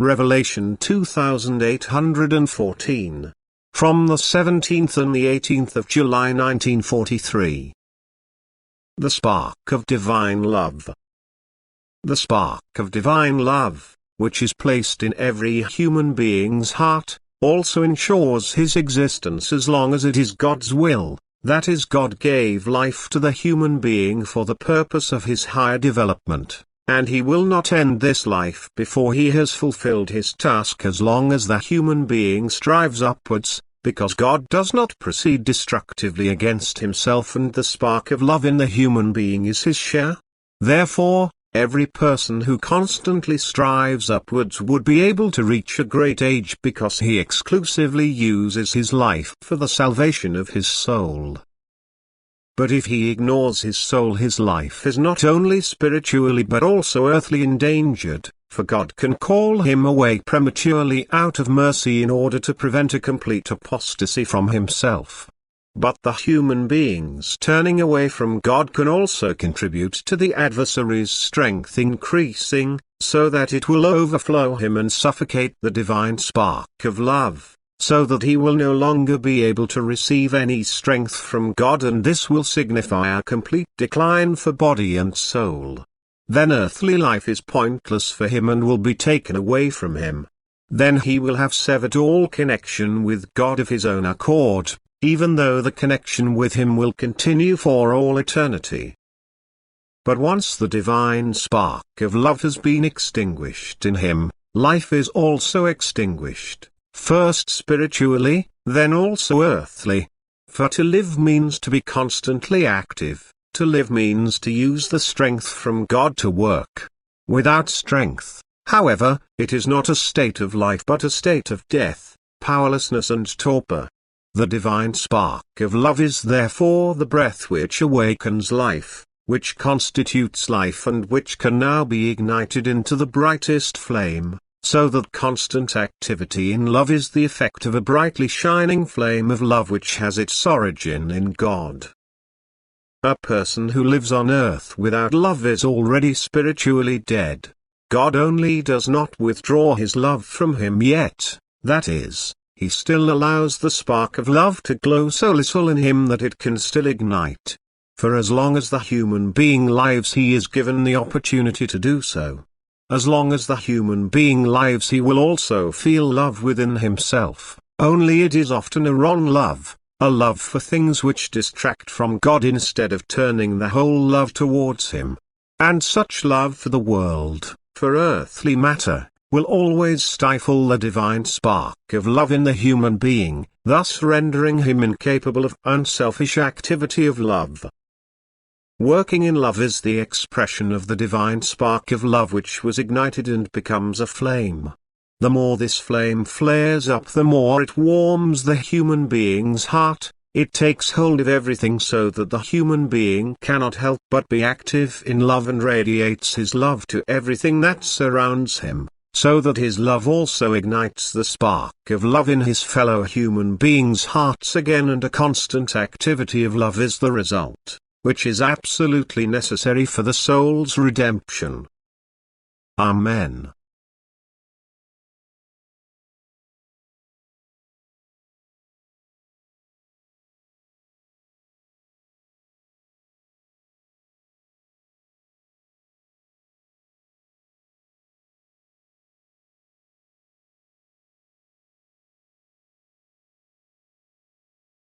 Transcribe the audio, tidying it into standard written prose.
Revelation 2814. From the 17th and the 18th of July 1943. The spark of divine love. The spark of divine love, which is placed in every human being's heart, also ensures his existence as long as it is God's will. That is, God gave life to the human being for the purpose of his higher development, and he will not end this life before he has fulfilled his task as long as the human being strives upwards, because God does not proceed destructively against himself, and the spark of love in the human being is his share. Therefore, every person who constantly strives upwards would be able to reach a great age because he exclusively uses his life for the salvation of his soul. But if he ignores his soul, his life is not only spiritually but also earthly endangered, for God can call him away prematurely out of mercy in order to prevent a complete apostasy from himself. But the human being's turning away from God can also contribute to the adversary's strength increasing, so that it will overflow him and suffocate the divine spark of love, so that he will no longer be able to receive any strength from God, and this will signify a complete decline for body and soul. Then earthly life is pointless for him and will be taken away from him. Then he will have severed all connection with God of his own accord, even though the connection with him will continue for all eternity. But once the divine spark of love has been extinguished in him, life is also extinguished, first spiritually, then also earthly. For to live means to be constantly active, to live means to use the strength from God to work. Without strength, however, it is not a state of life but a state of death, powerlessness and torpor. The divine spark of love is therefore the breath which awakens life, which constitutes life, and which can now be ignited into the brightest flame, so that constant activity in love is the effect of a brightly shining flame of love which has its origin in God. A person who lives on earth without love is already spiritually dead. God only does not withdraw his love from him yet, that is, he still allows the spark of love to glow so little in him that it can still ignite. For as long as the human being lives, he is given the opportunity to do so. As long as the human being lives, he will also feel love within himself, only it is often a wrong love, a love for things which distract from God instead of turning the whole love towards him. And such love for the world, for earthly matter, will always stifle the divine spark of love in the human being, thus rendering him incapable of unselfish activity of love. Working in love is the expression of the divine spark of love which was ignited and becomes a flame. The more this flame flares up, the more it warms the human being's heart. It takes hold of everything so that the human being cannot help but be active in love and radiates his love to everything that surrounds him, so that his love also ignites the spark of love in his fellow human beings' hearts again, and a constant activity of love is the result, which is absolutely necessary for the soul's redemption. Amen.